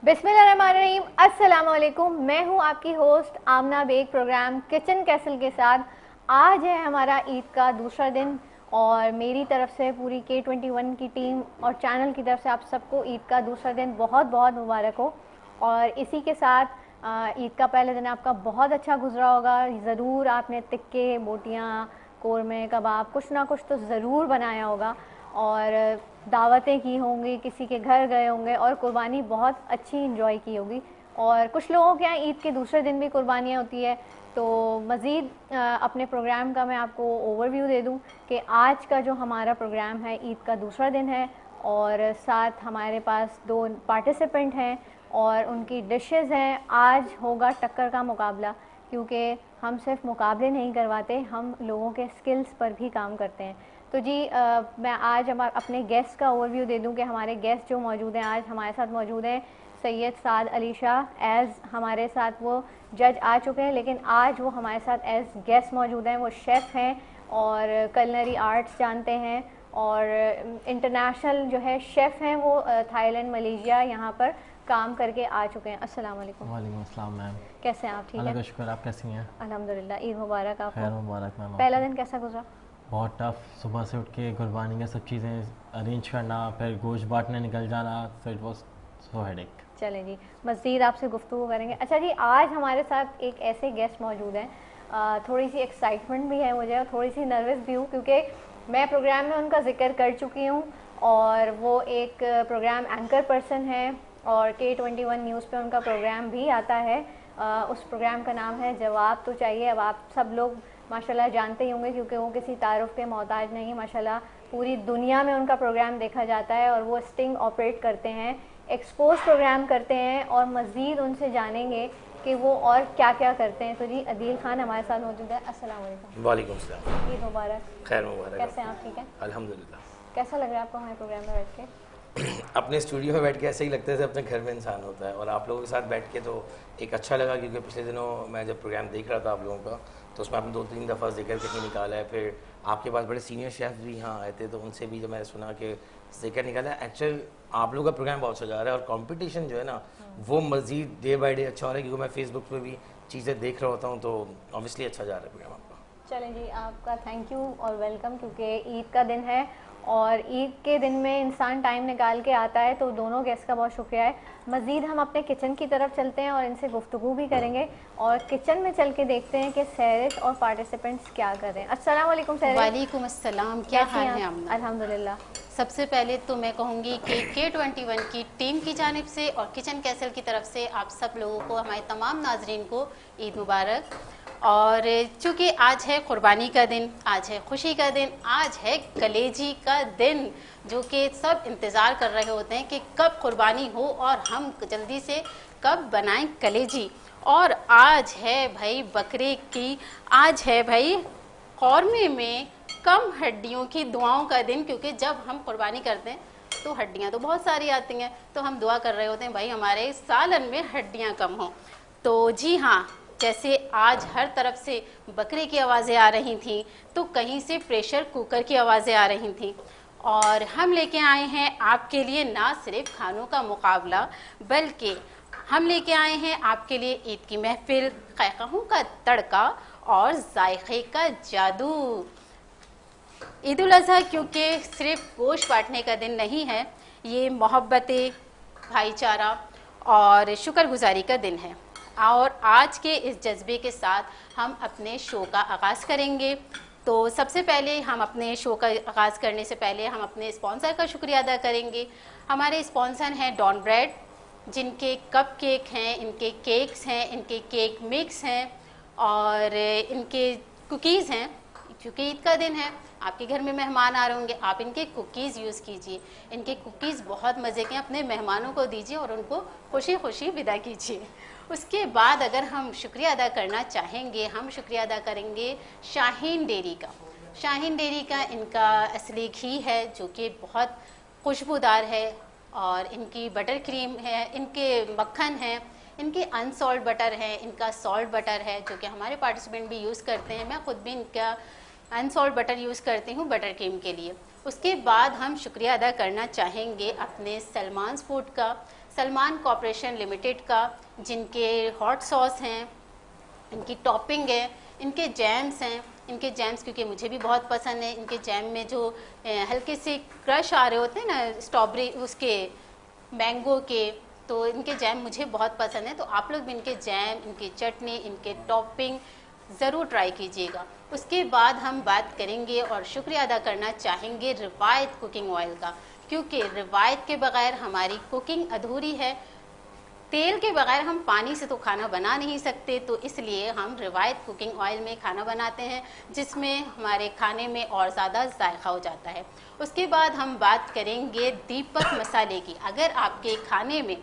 बिस्मिल्लाहिर्रहमानिर्रहीम, अस्सलाम वालेकुम। मैं हूं आपकी होस्ट आमना बेग प्रोग्राम किचन कैसल के साथ। आज है हमारा ईद का दूसरा दिन और मेरी तरफ से पूरी K21 की टीम और चैनल की तरफ से आप सबको ईद का दूसरा दिन बहुत बहुत मुबारक हो। और इसी के साथ ईद का पहला दिन आपका बहुत अच्छा गुजरा होगा। ज़रूर आपने तिक्के, बोटियाँ, कोरमे, कबाब कुछ ना कुछ तो ज़रूर बनाया होगा और दावतें की होंगी, किसी के घर गए होंगे और कुर्बानी बहुत अच्छी इंजॉय की होगी। और कुछ लोगों के यहाँ ईद के दूसरे दिन भी कुर्बानियाँ होती है। तो मज़ीद अपने प्रोग्राम का मैं आपको ओवरव्यू दे दूं कि आज का जो हमारा प्रोग्राम है ईद का दूसरा दिन है और साथ हमारे पास 2 पार्टिसिपेंट हैं और उनकी डिशेज़ हैं। आज होगा टक्कर का मुकाबला, क्योंकि हम सिर्फ मुकाबले नहीं करवाते, हम लोगों के स्किल्स पर भी काम करते हैं। तो जी मैं आज अपने गेस्ट का ओवरव्यू दे दूं कि हमारे गेस्ट जो मौजूद हैं आज हमारे साथ मौजूद हैं सैयद साद अली शाह। एज़ हमारे साथ वो जज आ चुके हैं, लेकिन आज वो हमारे साथ एज़ गेस्ट मौजूद हैं। वो शेफ़ हैं और कलनरी आर्ट्स जानते हैं और इंटरनेशनल जो है शेफ़ हैं। वो थाईलैंड, मलेशिया यहाँ पर काम करके आ चुके हैं। अस्सलाम वालेकुम। वालेकुम अस्सलाम मैम। कैसे हैं आप? ठीक अल्लाह है, का शुक्र। आप कैसी हैं? अल्हम्दुलिल्लाह। ईद मुबारक आपको। खैर मुबारक मैम। पहला दिन कैसा गुजरा? बहुत टफ। सुबह से उठ के कुर्बानी का सब चीज़ें अरेंज करना, फिर गोश्त बांटने निकल जाना, so it was so headache. चलें जी, मज़ीद आपसे गुफ्तगू करेंगे। अच्छा जी, आज हमारे साथ एक ऐसे गेस्ट मौजूद हैं, थोड़ी सी एक्साइटमेंट भी है मुझे और थोड़ी सी नर्वस भी हूँ, क्योंकि मैं प्रोग्राम में उनका जिक्र कर चुकी हूँ और वो एक प्रोग्राम एंकर पर्सन है और K21 न्यूज़ पे उनका प्रोग्राम भी आता है। उस प्रोग्राम का नाम है जवाब तो चाहिए। अब आप सब लोग माशाल्लाह जानते ही होंगे, क्योंकि वो किसी तारुफ के मोहताज नहीं। माशाल्लाह पूरी दुनिया में उनका प्रोग्राम देखा जाता है और वो स्टिंग ऑपरेट करते हैं, एक्सपोज प्रोग्राम करते हैं और मज़ीद उनसे जानेंगे कि वो और क्या क्या करते हैं। तो जी अदील खान हमारे साथ मौजूद है। अस्सलाम वालेकुम। वालेकुम सलाम। ईद मुबारक। खैर मुबारक। कैसे हैं आप? ठीक है, अल्हम्दुलिल्लाह। कैसा लग रहा है आपको हमारे प्रोग्राम में बैठ के? अपने स्टूडियो में बैठ के ऐसे ही लगता है जैसे अपने घर में इंसान होता है, और आप लोगों के साथ बैठ के तो एक अच्छा लगा, क्योंकि पिछले दिनों मैं जब प्रोग्राम देख रहा था आप लोगों का, तो उसमें आपने 2-3 दफ़ा जिक्र करके निकाला है। फिर आपके पास बड़े सीनियर शेफ़ भी यहाँ आए थे, तो उनसे भी जब मैंने सुना कि जिक्र निकाला, एक्चुअल आप लोगों का प्रोग्राम बहुत सजा रहा है और कंपटीशन जो है ना वो मज़ीद डे बाई डे अच्छा हो रहा है, क्योंकि मैं फेसबुक पे भी चीज़ें देख रहा होता हूँ, तो ऑब्वियसली अच्छा जा रहा है प्रोग्राम आपका। चलें जी, आपका थैंक यू और वेलकम, क्योंकि ईद का दिन है और ईद के दिन में इंसान टाइम निकाल के आता है, तो दोनों गेस्ट का बहुत शुक्रिया है। मज़ीद हम अपने किचन की तरफ चलते हैं और इनसे गुफ्तगू भी करेंगे और किचन में चल के देखते हैं कि सैरिस और पार्टिसिपेंट्स क्या कर रहे हैं। अस्सलाम वालेकुम सैरिस। वालेकुम अस्सलाम। क्या हाल है आमना? अल्हम्दुलिल्लाह। सबसे पहले तो मैं कहूँगी कि K21 की टीम की जानिब से और किचन कैसल की तरफ से आप सब लोगों को, हमारे तमाम नाजरीन को ईद मुबारक। और चूँकि आज है क़ुरबानी का दिन, आज है खुशी का दिन, आज है कलेजी का दिन, जो कि सब इंतज़ार कर रहे होते हैं कि कब क़ुरबानी हो और हम जल्दी से कब बनाएं कलेजी। और आज है भाई बकरे की, आज है भाई कौरमे में कम हड्डियों की दुआओं का दिन, क्योंकि जब हम कुर्बानी करते हैं तो हड्डियां तो बहुत सारी आती हैं, तो हम दुआ कर रहे होते हैं भाई हमारे सालन में हड्डियां कम हों। तो जी हाँ, जैसे आज हर तरफ से बकरे की आवाज़ें आ रही थी, तो कहीं से प्रेशर कुकर की आवाज़ें आ रही थी। और हम लेके आए हैं आपके लिए ना सिर्फ खानों का मुकाबला, बल्कि हम लेके आए हैं आपके लिए ईद की महफिल, क़हक़हों का तड़का और जायक़े का जादू। ईद उल अज़हा क्योंकि सिर्फ गोश्त बांटने का दिन नहीं है, ये मोहब्बतें, भाईचारा और शुक्रगुजारी का दिन है। और आज के इस जज्बे के साथ हम अपने शो का आगाज़ करेंगे। तो सबसे पहले हम अपने शो का आगाज़ करने से पहले हम अपने स्पॉन्सर का शुक्रिया अदा करेंगे। हमारे स्पॉन्सर हैं डॉन ब्रेड, जिनके कप केक हैं, इनके केक्स हैं, इनके केक मिक्स हैं और इनके कुकीज़ हैं। क्योंकि ईद का दिन है, आपके घर में मेहमान आ रहे होंगे, आप इनके कुकीज़ यूज़ कीजिए। इनके कुकीज़ बहुत मज़े के, अपने मेहमानों को दीजिए और उनको खुशी खुशी विदा कीजिए। उसके बाद अगर हम शुक्रिया अदा करना चाहेंगे, हम शुक्रिया अदा करेंगे शाहीन डेयरी का। शाहीन डेयरी का इनका असली घी है, जो कि बहुत खुशबूदार है, और इनकी बटर क्रीम है, इनके मक्खन है, इनके अनसॉल्ट बटर है, इनका सॉल्ट बटर है, जो कि हमारे पार्टिसिपेंट भी यूज़ करते हैं। मैं ख़ुद भी इनका अनसॉल्ट बटर यूज़ करती हूँ बटर क्रीम के लिए। उसके बाद हम शुक्रिया अदा करना चाहेंगे अपने सलमान्स फूड का। सलमान कॉर्पोरेशन लिमिटेड का, जिनके हॉट सॉस हैं, इनकी टॉपिंग है, इनके जैम्स हैं। इनके जैम्स क्योंकि मुझे भी बहुत पसंद है। इनके जैम में जो हल्के से क्रश आ रहे होते हैं ना स्ट्रॉबेरी उसके, मैंगो के, तो इनके जैम मुझे बहुत पसंद है। तो आप लोग भी इनके जैम, इनकी चटनी, इनके टॉपिंग ज़रूर ट्राई कीजिएगा। उसके बाद हम बात करेंगे और शुक्रिया अदा करना चाहेंगे रिवायत कुकिंग ऑयल का, क्योंकि रिवायत के बगैर हमारी कुकिंग अधूरी है। तेल के बगैर हम पानी से तो खाना बना नहीं सकते, तो इसलिए हम रिवायत कुकिंग ऑयल में खाना बनाते हैं, जिसमें हमारे खाने में और ज़्यादा जायका हो जाता है। उसके बाद हम बात करेंगे दीपक मसाले की। अगर आपके खाने में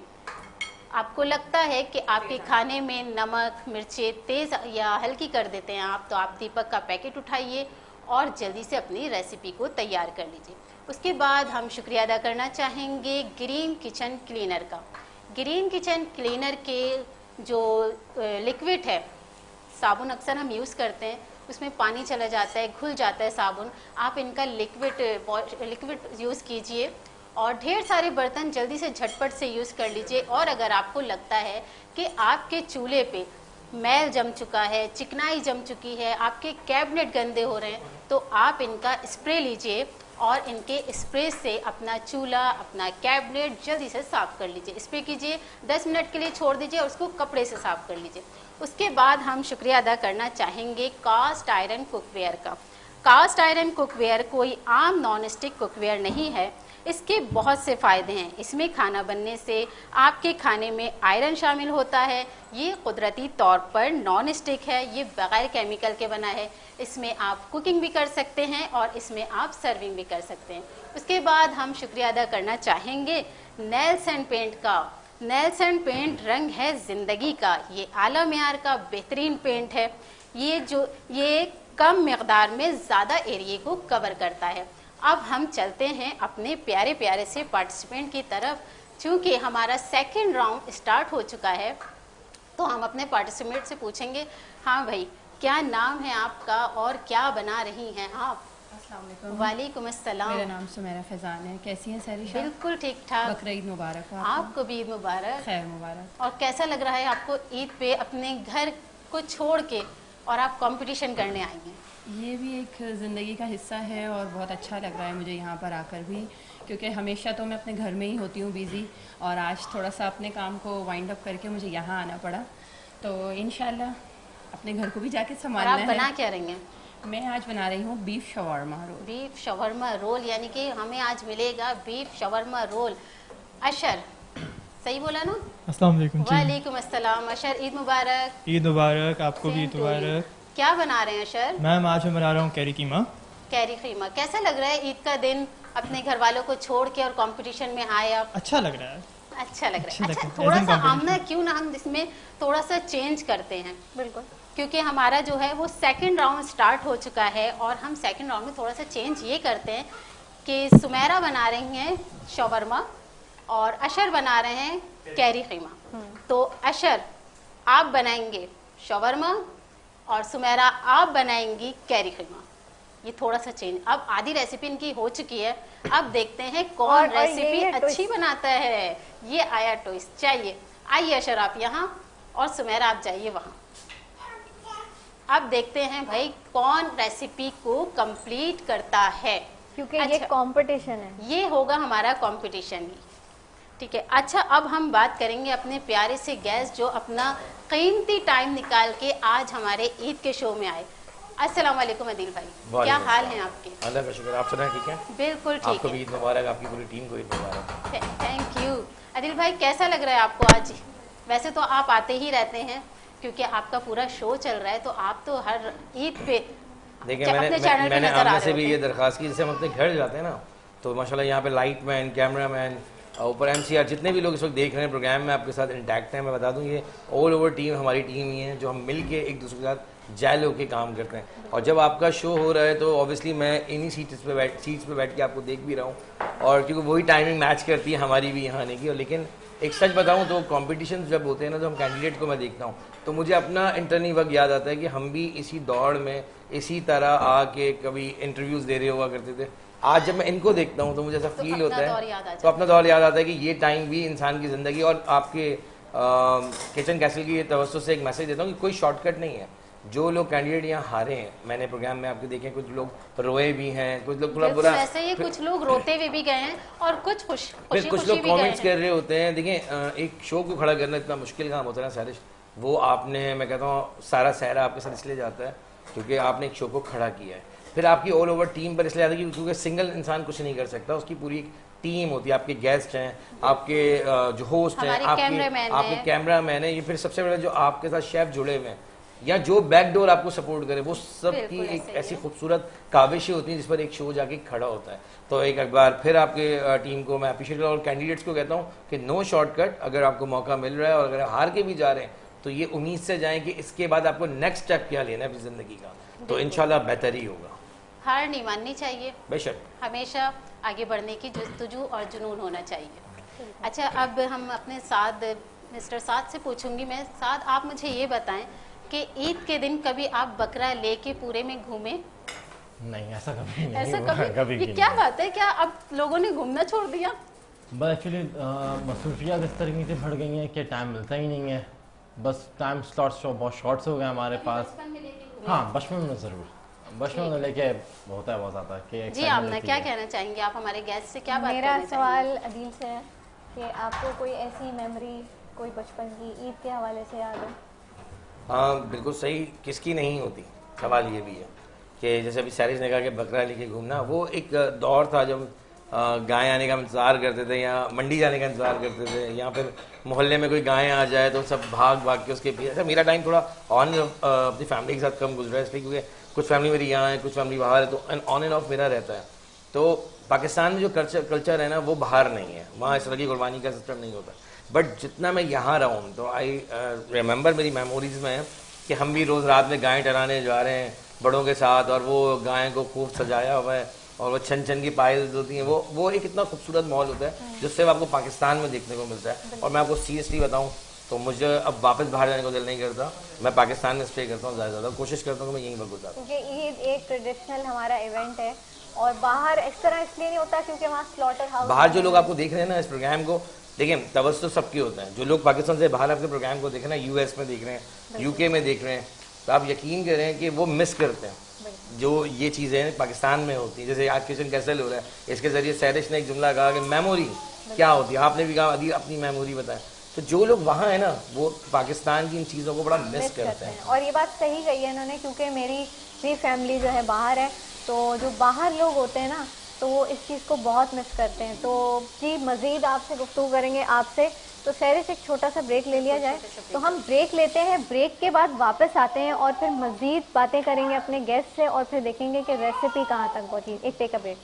आपको लगता है कि आपके खाने में नमक मिर्चें तेज़ या हल्की कर देते हैं आप, तो आप दीपक का पैकेट उठाइए और जल्दी से अपनी रेसिपी को तैयार कर लीजिए। उसके बाद हम शुक्रिया अदा करना चाहेंगे ग्रीन किचन क्लीनर का। ग्रीन किचन क्लीनर के जो लिक्विड है, साबुन अक्सर हम यूज़ करते हैं, उसमें पानी चला जाता है, घुल जाता है साबुन। आप इनका लिक्विड यूज़ कीजिए और ढेर सारे बर्तन जल्दी से झटपट से यूज़ कर लीजिए। और अगर आपको लगता है कि आपके चूल्हे पे मैल जम चुका है, चिकनाई जम चुकी है, आपके कैबिनेट गंदे हो रहे हैं, तो आप इनका स्प्रे लीजिए और इनके स्प्रे से अपना चूल्हा, अपना कैबिनेट जल्दी से साफ़ कर लीजिए। स्प्रे कीजिए, 10 मिनट के लिए छोड़ दीजिए और उसको कपड़े से साफ़ कर लीजिए। उसके बाद हम शुक्रिया अदा करना चाहेंगे कास्ट आयरन कुकवेयर का। कास्ट आयरन कुकवेयर कोई आम नॉन स्टिक कुकवेयर नहीं है। इसके बहुत से फ़ायदे हैं। इसमें खाना बनने से आपके खाने में आयरन शामिल होता है। ये कुदरती तौर पर नॉन स्टिक है, ये बग़ैर केमिकल के बना है। इसमें आप कुकिंग भी कर सकते हैं और इसमें आप सर्विंग भी कर सकते हैं। उसके बाद हम शुक्रिया अदा करना चाहेंगे नेल्स एंड पेंट का। नेल्स एंड पेंट रंग है ज़िंदगी का। ये आला मेयार का बेहतरीन पेंट है। ये कम मकदार में ज़्यादा एरिए को कवर करता है। अब हम चलते हैं अपने प्यारे प्यारे से पार्टिसिपेंट की तरफ। चूँकि हमारा सेकंड राउंड स्टार्ट हो चुका है, तो हम अपने पार्टिसिपेंट से पूछेंगे, हाँ भाई, क्या नाम है आपका और क्या बना रही हैं आप? अस्सलाम वालेकुम। वालेकुम अस्सलाम। मेरा नाम सुमेरा फैज़ान है। कैसी हैं सैरिशा? बिल्कुल ठीक ठाक। बकरा ईद मुबारक हो आपको भी ईद मुबारक। खैर मुबारक। और कैसा लग रहा है आपको ईद पे अपने घर को छोड़ के और आप कंपटीशन करने आई हैं? ये भी एक ज़िंदगी का हिस्सा है और बहुत अच्छा लग रहा है मुझे यहाँ पर आकर भी, क्योंकि हमेशा तो मैं अपने घर में ही होती हूँ बिज़ी, और आज थोड़ा सा अपने काम को वाइंड अप करके मुझे यहाँ आना पड़ा। तो इंशाल्लाह अपने घर को भी जाके संभालना है। आप बना क्या रही हैं? मैं आज बना रही हूँ beef shawarma role. Beef shawarma role, यानी कि हमें आज मिलेगा बीफ शवरमा रोल। अशर, सही बोला ना? अस्सलाम वालेकुम। वालेकुम अस्सलाम। अशर, ईद मुबारक। ईद मुबारक, आपको भी ईद Same to you। मुबारक। क्या बना रहे हैं अशर? मैम आज मैं बना रहा हूँ कैरी कीमा। कैरी खीमा। कैसा लग रहा है ईद का दिन अपने घर वालों को छोड़ के और कंपटीशन में आए आप? अच्छा लग रहा है। अच्छा लग रहा है। अच्छा, है। थोड़ा As in सा competition। आमना क्यों ना हम इसमें थोड़ा सा चेंज करते हैं। बिल्कुल, क्योंकि हमारा जो है वो सेकंड राउंड स्टार्ट हो चुका है और हम सेकंड राउंड में थोड़ा सा चेंज ये करते हैं कि सुमेरा बना रही हैं शवरमा और अशर बना रहे हैं कैरी खीमा। तो अशर, आप बनाएंगे शवरमा और सुमेरा आप बनाएंगी कैरी खीमा। ये थोड़ा सा चेंज। अब आधी रेसिपी इनकी हो चुकी है, अब देखते हैं कौन और रेसिपी ये अच्छी बनाता है। ये आया ट्विस्ट। चाहिए, आइए अशर आप यहाँ और सुमेरा आप जाइए वहाँ। अब देखते हैं भाई कौन रेसिपी को कंप्लीट करता है, क्योंकि अच्छा। ये कंपटीशन है। ये होगा हमारा कंपटीशन ही, ठीक है। अच्छा, अब हम बात करेंगे अपने प्यारे से गेस्ट जो अपना कीमती टाइम निकाल के आज हमारे ईद के शो में आए। अस्सलाम वालेकुम अदिल भाई, क्या हाल है आपके? अल्लाह का शुक्र, आप सुनाए ठीक है? बिल्कुल ठीक आपको भी है। ईद मुबारक, आपकी पूरी टीम को ईद मुबारक। Thank you. अदिल भाई, कैसा लग रहा है आपको आज? वैसे तो आप आते ही रहते हैं क्योंकि आपका पूरा शो चल रहा है, तो आप तो हर ईद पे देखिए, अपने चैनल पे मैंने नजर आ आमना रहे से भी होते ये हैं। दरख्वास्त की, जैसे हम अपने घर जाते हैं ना, तो माशाल्लाह यहाँ पे लाइट मैन, कैमरा मैन, ऊपर MCR, जितने भी लोग इस वक्त देख रहे हैं प्रोग्राम में आपके साथ इंटैक्ट हैं। मैं बता दूं ये ऑल ओवर टीम हमारी टीम ही है जो हम मिल के एक दूसरे के साथ जैल होकर काम करते हैं। और जब आपका शो हो रहा है तो ऑब्वियसली मैं इन्हीं सीट्स पे बैठ के आपको देख भी रहा हूँ, और क्योंकि वही टाइमिंग मैच करती है हमारी भी यहाँ आने की। और लेकिन एक सच बताऊँ तो कॉम्पिटिशन जब होते हैं ना, तो हम कैंडिडेट को मैं देखता हूँ तो मुझे अपना इंटरनी वक्त याद आता है कि हम भी इसी दौड़ में इसी तरह आके कभी इंटरव्यूज़ दे रहे हुआ करते थे। आज जब मैं इनको देखता हूँ तो मुझे ऐसा फील होता दौर याद आ है, तो अपना दौर याद आता है कि ये टाइम भी इंसान की ज़िंदगी। और आपके किचन कैसल की तवज्जो से एक मैसेज देता हूँ कि कोई शॉर्टकट नहीं है। जो लोग कैंडिडेट यहाँ हारे हैं, मैंने प्रोग्राम में आपके देखे, कुछ लोग रोए भी हैं, कुछ लोग थोड़ा बुरा, वैसे ही कुछ लोग रोते हुए भी गए हैं और कुछ खुशी फिर कुछ खुशी लोग भी गए कमेंट्स हैं। कर रहे होते हैं। देखिए एक शो को खड़ा करना इतना मुश्किल काम होता है ना सारिश, वो आपने, मैं कहता हूँ सारा सहरा आपके साथ इसलिए जाता है क्योंकि आपने एक शो को खड़ा किया है। फिर आपकी ऑल ओवर टीम पर इसलिए आता है क्योंकि सिंगल इंसान कुछ नहीं कर सकता, उसकी पूरी एक टीम होती है। आपके गेस्ट हैं, आपके जो होस्ट हैं, आपके कैमरा मैन है, ये फिर सबसे बड़ा जो आपके साथ शेफ जुड़े हुए हैं या जो बैकडोर आपको सपोर्ट करे, वो सब की एक ऐसी खूबसूरत काविशें होती हैं जिस पर एक शो जाके खड़ा होता है। तो एक बार फिर आपके टीम को मैं अप्रिशिएट करता हूँ और कैंडिडेट्स को कहता हूँ कि नो शॉर्टकट। अगर आपको मौका मिल रहा है और अगर हार के भी जा रहे हैं तो ये उम्मीद से जाएं कि इसके बाद आपको नेक्स्ट स्टेप क्या लेना है अपनी ज़िंदगी का, तो इंशाल्लाह बेहतर ही होगा। हार नहीं माननी चाहिए, बेशक हमेशा आगे बढ़ने की जुस्तजू और जुनून होना चाहिए। अच्छा, अब हम अपने साथ मिस्टर साद से पूछूंगी मैं। साद, आप मुझे ये बताएं कि ईद के दिन कभी आप बकरा लेके पूरे में घूमे? नहीं, ऐसा कभी नहीं ऐसा हुआ, कभी ये नहीं। क्या बात है, क्या अब लोगों ने घूमना छोड़ दिया? बस एक्चुअली मसरूफियात इस तरीके से बढ़ गई हैं कि टाइम मिलता ही नहीं है। बस टाइम स्लॉट्स बहुत शॉर्ट्स हो गए हमारे पास। हाँ, बचपन में ज़रूर, बचपन में लेके होता है बहुत ज़्यादा कि जी आमना, क्या कहना चाहेंगे आप हमारे गेस्ट से, क्या बात मेरा करना सवाल अदील से है कि आपको कोई ऐसी मेमोरी कोई बचपन की ईद के हवाले से याद है? हाँ बिल्कुल सही, किसकी नहीं होती। सवाल ये भी है कि जैसे अभी सैरिश ने कहा कि बकरा लेके घूमना, वो एक दौर था जब गाय आने का इंतज़ार करते थे या मंडी जाने का इंतज़ार करते थे या फिर मोहल्ले में कोई गाय आ जाए तो सब भाग भाग के उसके पीछे। अच्छा, मेरा टाइम थोड़ा ऑन अपनी फैमिली के साथ कम गुजरा है इसलिए क्योंकि कुछ फैमिली मेरी यहाँ है, कुछ फैमिली बाहर है, तो ऑन एंड ऑफ मेरा रहता है। तो पाकिस्तान में जो कल्चर है ना वो बाहर नहीं है, वहाँ इस तरह की कुर्बानी का सिस्टम नहीं होता। बट जितना मैं यहाँ रहा हूँ तो आई रिमेंबर, मेरी मेमोरीज़ में है कि हम भी रोज़ रात में गाय टराने जा रहे हैं बड़ों के साथ, और वो गाय को खूब सजाया हुआ है और वो छन छन की पायल्स होती हैं, वो एक इतना खूबसूरत माहौल होता है जिससे आपको पाकिस्तान में देखने को मिलता है। और मैं आपको सीरियसली बताऊँ तो मुझे अब वापस बाहर जाने को दिल नहीं करता, मैं पाकिस्तान में स्टे करता हूँ, ज़्यादा कोशिश करता हूँ कि मैं यहीं पर गुजारूँ। क्योंकि ईद एक ट्रेडिशनल हमारा इवेंट है और बाहर इस तरह इसलिए नहीं होता क्योंकि वहाँ स्लॉटर हाउस, बाहर जो लोग आपको देख रहे हैं ना इस प्रोग्राम को, देखिए तवज्जो सबके होता है। जो लोग पाकिस्तान से बाहर आपके प्रोग्राम को देख रहे हैं, यूएस में देख रहे हैं, यूके में देख रहे हैं, तो आप यकीन करें कि वो मिस करते हैं जो ये चीज़ें पाकिस्तान में होती हैं। जैसे आज किचन कैसल हो रहा है, इसके ज़रिए सैरिश ने एक जुमला कहा कि मेमोरी क्या होती है, आपने भी कहा अदी अपनी मेमोरी बताएं। तो जो लोग वहाँ हैं ना वो पाकिस्तान की इन चीज़ों को बड़ा मिस करते हैं। और ये बात सही कही है इन्होंने, क्योंकि मेरी भी फैमिली जो है बाहर है, तो जो बाहर लोग होते हैं ना तो वो इस चीज़ को बहुत मिस करते हैं। तो जी मज़ीद आपसे गुफ्तगू करेंगे आपसे, तो सैरिश एक छोटा सा ब्रेक ले लिया जाए। तो हम ब्रेक लेते हैं, ब्रेक के बाद वापस आते हैं और फिर मज़ीद बातें करेंगे अपने गेस्ट से और फिर देखेंगे कि रेसिपी कहाँ तक पहुँची। एक टेक अ ब्रेक।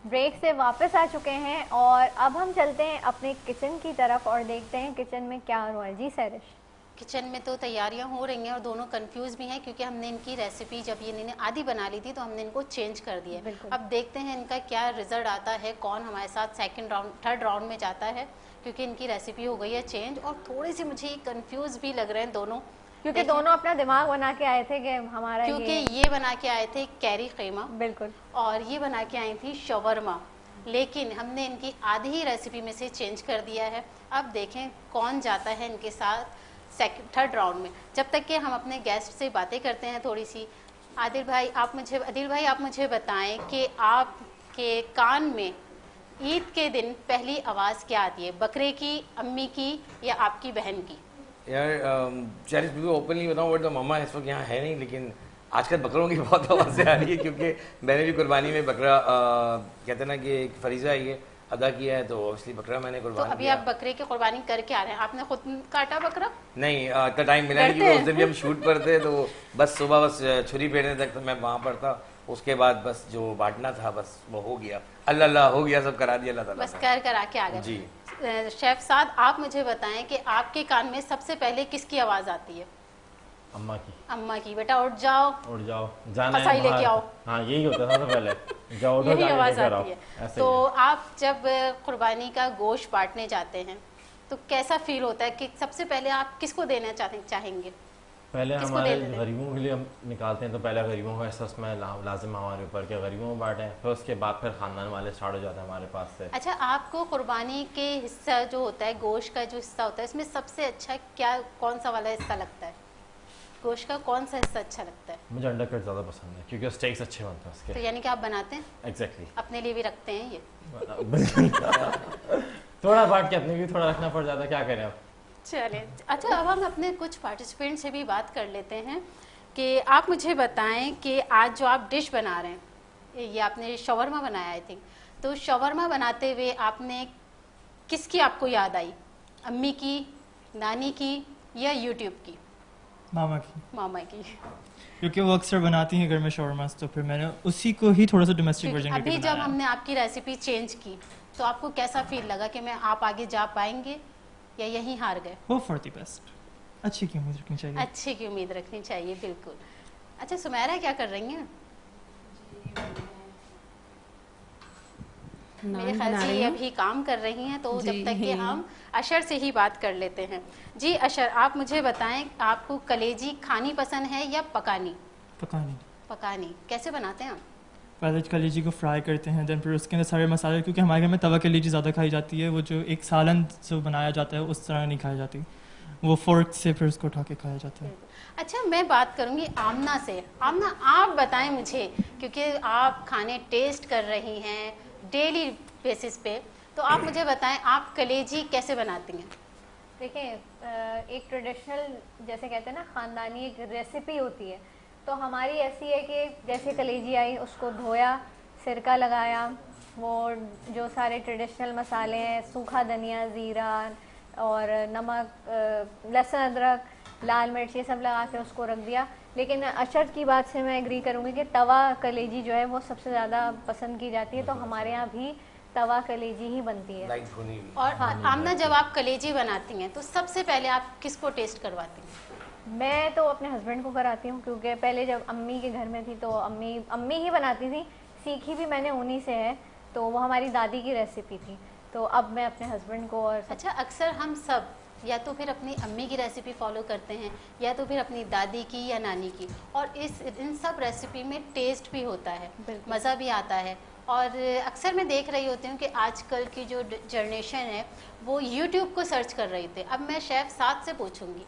ब्रेक से वापस आ चुके हैं और अब हम चलते हैं अपने किचन की तरफ और देखते हैं किचन में क्या हो रहा है। जी सैरिश। किचन में तो तैयारियां हो रही हैं और दोनों कंफ्यूज भी हैं क्योंकि हमने इनकी रेसिपी जब ये इन्होंने आधी बना ली थी तो हमने इनको चेंज कर दिया है। अब देखते हैं इनका क्या रिजल्ट आता है, कौन हमारे साथ सेकंड राउंड थर्ड राउंड में जाता है, क्योंकि इनकी रेसिपी हो गई है चेंज और थोड़ी सी मुझे कंफ्यूज भी लग रहे हैं दोनों, क्योंकि दोनों अपना दिमाग बना के आए थे कि हमारा क्योंकि ये बना के आए थे कैरी खीमा, बिल्कुल, और ये बना के आई थी शवरमा, लेकिन हमने इनकी आधी ही रेसिपी में से चेंज कर दिया है। अब देखें कौन जाता है इनके साथ थर्ड राउंड में। जब तक कि हम अपने गेस्ट से बातें करते हैं थोड़ी सी। आदिल भाई आप मुझे बताएं कि आपके कान में ईद के दिन पहली आवाज़ क्या आती है, बकरे की, अम्मी की या आपकी बहन की? यार सैरिश बिल्कुल ओपनली बताऊँ बट मम्मा इस वक्त यहाँ है नहीं, लेकिन आजकल बकरों की बहुत आवाज़ें आ रही है क्योंकि मैंने भी कुर्बानी में बकरा कहते हैं ना कि एक फरीज़ा है ये, अदा किया है, तो ऑब्वियसली बकरा मैंने तो कुर्बान अभी किया। आप बकरे की कुर्बानी करके आ रहे हैं, आपने खुद काटा बकरा? नहीं, इतना टाइम मिला नहीं, क्योंकि उस दिन भी हम शूट पर थे, तो बस सुबह बस छुरी फेरने तक तो मैं वहाँ पर था। उसके बाद बस जो बांटना था बस वो हो गया, अल्लाह अल्लाह हो गया, सब करा दिया अल्लाह ताला बस ने। कर आके आ गए। जी। शेफ साहब, आप मुझे बताएं कि आपके कान में सबसे पहले किसकी आवाज़ आती है? अम्मा की। अम्मा की। बेटा उठ जाओ, उठ जाओ, जाना है फसाई लेके बाहर। आओ। हाँ, यही होता था सबसे पहले, जाओ उठो, यही जाके आवाज़ लेकर आओ। आती है। ऐसे तो ही है। आप जब कुर्बानी का गोश्त बांटने जाते हैं तो कैसा फील होता है कि सबसे पहले आप किसको देना चाहेंगे? पहले किसको हमारे दे देते हैं? गरीबों के लिए हम निकालते हैं, तो पहले गरीबों का हिस्सा उसमें लाजिम हमारे ऊपर कि गरीबों में बांटें, फिर उसके बाद फिर ख़ानदान वाले स्टार्ट हो जाते हैं हमारे पास से। अच्छा, आपको कुर्बानी के हिस्सा जो होता है, गोश्त का जो हिस्सा होता है, इसमें सबसे अच्छा क्या कौन सा वाला हिस्सा लगता है? गोश्त का कौन सा हिस्सा अच्छा लगता है? मुझे अंडरकट ज़्यादा पसंद है क्योंकि स्टेक्स अच्छे बनते हैं तो उसके। यानी कि आप बनाते हैं, एग्जैक्टली। अपने लिए भी रखते हैं ये? थोड़ा बांट के अपने भी थोड़ा रखना पड़ जाता है, क्या करें अब। चलिए, अच्छा अब हम अपने कुछ पार्टिसिपेंट से भी बात कर लेते हैं कि आप मुझे बताएं कि आज जो आप डिश बना रहे हैं, ये आपने शवरमा बनाया आई थिंक, तो शवरमा बनाते हुए आपने किसकी आपको याद आई? अम्मी की, नानी की या यूट्यूब की? मामा की, मामा की। क्योंकि वो अक्सर बनाती हैं घर में शॉर्मास, तो फिर मैंने उसी को ही थोड़ा सा डोमेस्टिक वर्जन करके अभी जब बनाया। हमने आपकी रेसिपी चेंज की तो आपको कैसा फील लगा कि मैं आप आगे जा पाएंगे या यहीं हार गए? होप फॉर द बेस्ट, अच्छी की उम्मीद रखनी चाहिए। अच्छे की उम्मीद रखनी चाहिए, बिल्कुल। अच्छा, सुमेरा क्या कर रही हैं? मेरे ख्याल से ये अभी काम कर रही हैं, तो जब तक कि हम अशर से ही बात कर लेते हैं। जी अशर, आप मुझे बताएं, आपको कलेजी खानी पसंद है या पकानी? पकानी। पकानी कैसे बनाते हैं आप? पहले कलेजी को फ्राई करते हैं, देन फिर उसके अंदर सारे मसाले, क्योंकि हमारे घर में तवा कलेजी ज़्यादा खाई जाती है, वो जो एक सालन से बनाया जाता है उस तरह नहीं खाई जाती, वो फोर्क से फिर उसको उठा के खाया जाता है। अच्छा, मैं बात करूंगी आमना से। आमना, आप बताएं मुझे, क्योंकि आप खाने टेस्ट कर रही हैं डेली बेसिस पे, तो आप मुझे बताएं आप कलेजी कैसे बनाती हैं? देखिए, एक ट्रेडिशनल, जैसे कहते हैं ना, ख़ानदानी एक रेसिपी होती है, तो हमारी ऐसी है कि जैसे कलेजी आई, उसको धोया, सिरका लगाया, वो जो सारे ट्रेडिशनल मसाले हैं, सूखा धनिया, ज़ीरा और नमक, लहसुन, अदरक, लाल मिर्च, ये सब लगा के उसको रख दिया। लेकिन अशर की बात से मैं एग्री करूँगी कि तवा कलेजी जो है वो सबसे ज़्यादा पसंद की जाती है, तो हमारे यहाँ भी तवा कलेजी ही बनती है। लाइक भुनी हुई। और आमना, जब आप कलेजी बनाती हैं तो सबसे पहले आप किसको टेस्ट करवाती हैं? मैं तो अपने हस्बैंड को कराती हूँ, क्योंकि पहले जब अम्मी के घर में थी तो अम्मी ही बनाती थी, सीखी भी मैंने उन्हीं से है, तो वो हमारी दादी की रेसिपी थी, तो अब मैं अपने हस्बैंड को और अच्छा, अक्सर हम सब या तो फिर अपनी अम्मी की रेसिपी फॉलो करते हैं या तो फिर अपनी दादी की या नानी की, और इन सब रेसिपी में टेस्ट भी होता है, मज़ा भी आता है। और अक्सर मैं देख रही होती हूँ कि आजकल की जो जनरेशन है वो यूट्यूब को सर्च कर रही थी। अब मैं शेफ़ साथ से पूछूंगी,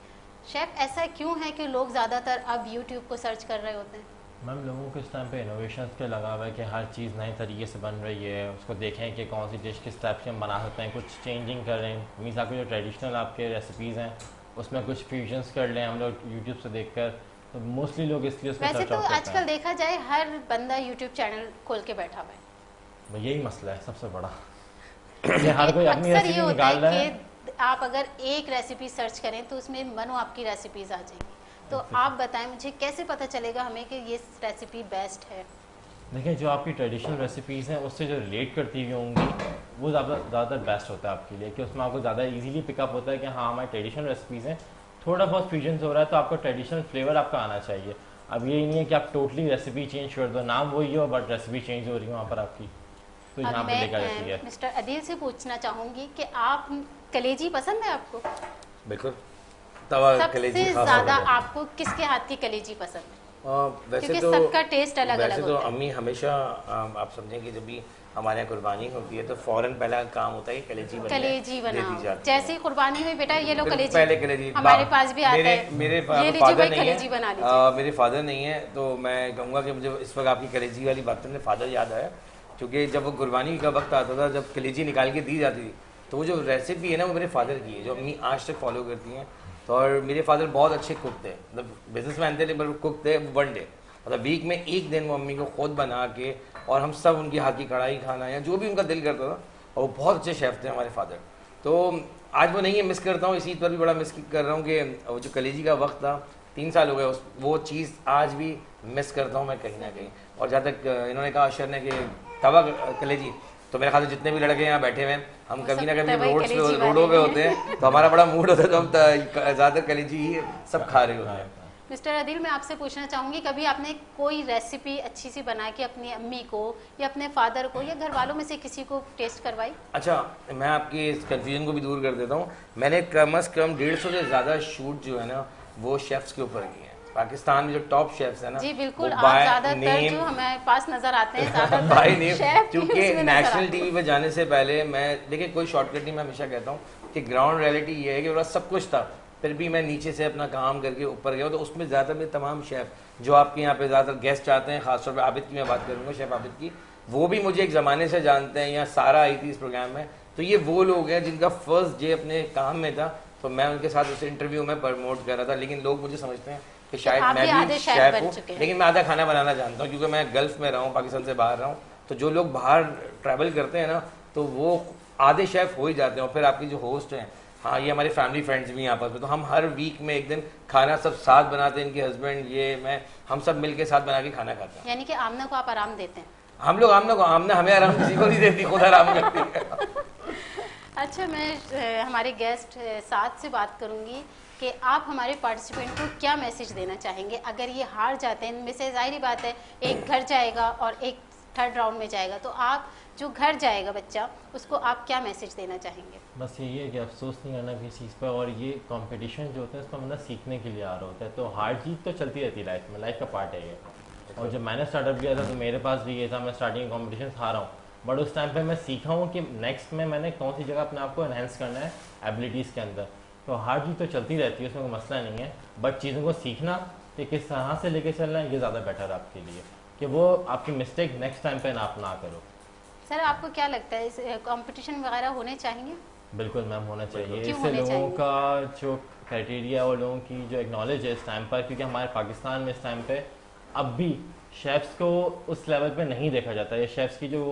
शेफ़ ऐसा क्यों है कि लोग ज़्यादातर अब यूट्यूब को सर्च कर रहे होते हैं? मैम, लोगों को इस टाइम पे इनोवेशन के लगा हुआ है कि हर चीज़ नए तरीके से बन रही है, उसको देखें कि कौन सी डिश किस टाइप से हम बना सकते हैं, कुछ चेंजिंग कर रहे हैं। मीन्स आपके जो ट्रेडिशनल आपके रेसिपीज़ हैं उसमें कुछ फ्यूजन्स कर लें हम लोग यूट्यूब से देखकर, तो मोस्टली लोग इसलिए उसको वैसे सर्च तो आउट करते आजकल हैं। देखा जाए हर बंदा यूट्यूब चैनल खोल के बैठा हुआ है। यही मसला है सबसे बड़ा कि हर कोई अपनी अक्सर ये रेसिपी होता निकाल रहा है। है कि आप अगर एक रेसिपी सर्च करें तो उसमें मनो आपकी रेसिपीज आ जाएंगी। तो आप बताएं मुझे, कैसे पता चलेगा हमें कि ये रेसिपी बेस्ट है? देखिए, जो आपकी ट्रेडिशनल रेसिपीज़ हैं उससे जो रिलेट करती हुई होंगी वो ज़्यादातर बेस्ट होता है आपके लिए, कि उसमें आपको ज़्यादा इजीली पिकअप होता है कि हाँ हमारी ट्रेडिशनल रेसिपीज़ हैं, थोड़ा बहुत फ्यूजन हो रहा है तो आपको ट्रेडिशनल फ्लेवर आपका आना चाहिए। अब ये नहीं है कि आप टोटली रेसिपी चेंज कर दो, नाम वही हो बट रेसिपी चेंज हो रही है वहाँ पर आपकी, तो यहाँ अब पर लेकर जाती है। मैं मिस्टर अदील से पूछना चाहूँगी कि आप कलेजी पसंद है आपको? बिल्कुल, तवा सबसे कलेजी खास ज़्यादा तौर पे। आपको किसके हाथ की कलेजी पसंद है? वैसे क्योंकि तो सबका टेस्ट अलग अलग वैसे तो होता है। अम्मी हमेशा आप समझें कि जब भी हमारे यहाँ कुर्बानी होती है तो फौरन पहला काम होता है कि कलेजी कलेजी दे दी बनाओ, जाती है। जैसे ही कुर्बानी हुई, बेटा ये लो कलेजी, पहले कलेजी हमारे पास भी आता है, मेरे ये लीजिए फादर भाई नहीं कलेजी बना है, लीजिए। मेरे फादर नहीं है, तो मैं कहूँगा कि मुझे इस वक्त आपकी कलेजी वाली बात में फादर याद आया, क्योंकि जब वो कुर्बानी का वक्त आता था, जब कलेजी निकाल के दी जाती थी, तो वो जो रेसिपी है ना वो मेरे फादर की है, जो अम्मी आज तक फॉलो करती हैं। तो और मेरे फादर बहुत अच्छे कुक थे, मतलब बिजनेसमैन थे लेकिन कुक थे वन डे, मतलब वीक में एक दिन वो अम्मी को खुद बना के, और हम सब उनकी हाथ की कढ़ाई खाना या जो भी उनका दिल करता था और वो बहुत अच्छे शेफ़ थे हमारे फादर। तो आज वो नहीं है, मिस करता हूँ, इसी ईद पर भी बड़ा मिस कर रहा हूँ कि वो जो कलेजी का वक्त था, 3 साल हो गए, वो चीज़ आज भी मिस करता हूँ मैं कहीं ना कहीं। और जहाँ तक इन्होंने कहा अशर ने कि तवा कलेजी, तो मेरे ख्याल से जितने भी लड़के यहाँ बैठे हुए हैं, हम कभी ना कभी रोडों पे होते हैं, तो हमारा बड़ा मूड होता है, तो हम ज़्यादातर कलेजी ही सब खा रहे होते हैं। मिस्टर अदिल, मैं आपसे पूछना चाहूँगी, कभी आपने कोई रेसिपी अच्छी सी बना के अपनी अम्मी को या अपने फादर को या घर वालों में से किसी को टेस्ट करवाई? अच्छा, मैं आपकी इस कन्फ्यूजन को भी दूर कर देता हूँ। मैंने कम अज़ कम 150 से ज़्यादा शूट जो है ना वो शेफ्स के ऊपर किए हैं। पाकिस्तान में जो टॉप शेफ्स है ना, जी बिल्कुल, आप ज़्यादातर जो हमारे पास नज़र आते हैं ज़्यादातर बाय नेम, क्योंकि नेशनल टीवी पे जाने से पहले मैं, देखिए कोई शॉर्टकट नहीं, मैं हमेशा कहता हूँ कि ग्राउंड रियलिटी ये है कि मेरा सब कुछ था, फिर भी मैं नीचे से अपना काम करके ऊपर गया। तो उसमें ज़्यादातर में तमाम शेफ़ जो आपके यहाँ पे ज़्यादातर गेस्ट आते हैं, खासतौर पर आबिद की मैं बात करूँगा, शेफ़ आबिद की, वो भी मुझे एक ज़माने से जानते हैं, या सारा आई थी इस प्रोग्राम में। तो ये वो लोग हैं जिनका फर्स्ट डे अपने काम में था, तो मैं उनके साथ उस इंटरव्यू में प्रमोट कर रहा था। लेकिन लोग मुझे समझते हैं कि शायद मैं भी शेफ़ हूँ, लेकिन मैं आधा खाना बनाना जानता हूँ, क्योंकि मैं गल्फ़ में रहा हूँ, पाकिस्तान से बाहर रहा हूँ। तो जो लोग बाहर ट्रैवल करते हैं ना, तो वो आधे शेफ़ हो ही जाते हैं। और फिर आपकी जो होस्ट हैं, हाँ, ये हमारे फैमिली फ्रेंड्स भी हैं आपस में, तो हम हर वीक में एक दिन खाना सब साथ बनाते हैं, इनके हस्बैंड, ये, मैं, हम सब मिल के साथ बना के खाना खाते हैं। यानी कि आमना को आप आराम देते हैं? हम लोग आमना हमें आराम किसी को नहीं देती, खुद आराम करती है। अच्छा, मैं हमारे गेस्ट साथ से बात करूंगी कि आप हमारे पार्टिसिपेंट को क्या मैसेज देना चाहेंगे अगर ये हार जाते हैं? इनमें से ज़ाहिर बात है एक घर जाएगा और एक थर्ड राउंड में जाएगा, तो आप जो घर जाएगा बच्चा, उसको आप क्या मैसेज देना चाहेंगे? बस यही है कि अफसोस नहीं करना किसी चीज़ पर, और ये कंपटीशन जो होता है इसका मतलब सीखने के लिए आ रहा होता है, तो हार जीत तो चलती रहती है लाइफ में, लाइफ का पार्ट है ये। और जब मैंने स्टार्टअप किया था तो मेरे पास भी ये था, मैं स्टार्टिंग कॉम्पिटिशन हारा हूँ, बट उस टाइम पे मैं सीखा हूँ कि नेक्स्ट में मैंने कौन सी जगह अपने आप को एनहेंस करना है एबिलिटीज़ के अंदर। तो हार जीत तो चलती रहती है, उसमें कोई मसला नहीं है, बट चीज़ों को सीखना कि किस तरह से लेके चलना है, ये ज़्यादा बेटर है आपके लिए, कि वो आपकी मिस्टेक नेक्स्ट टाइम पे आप ना करो। सर, आपको क्या लगता है, इस कंपटीशन वगैरह होने चाहिए? बिल्कुल मैम, होना चाहिए। इससे लोगों का जो क्राइटेरिया और लोगों की जो एक नॉलेज है इस टाइम पर, क्योंकि हमारे पाकिस्तान में इस टाइम पे अब भी शेफ्स को उस लेवल पे नहीं देखा जाता है। शेफ्स की जो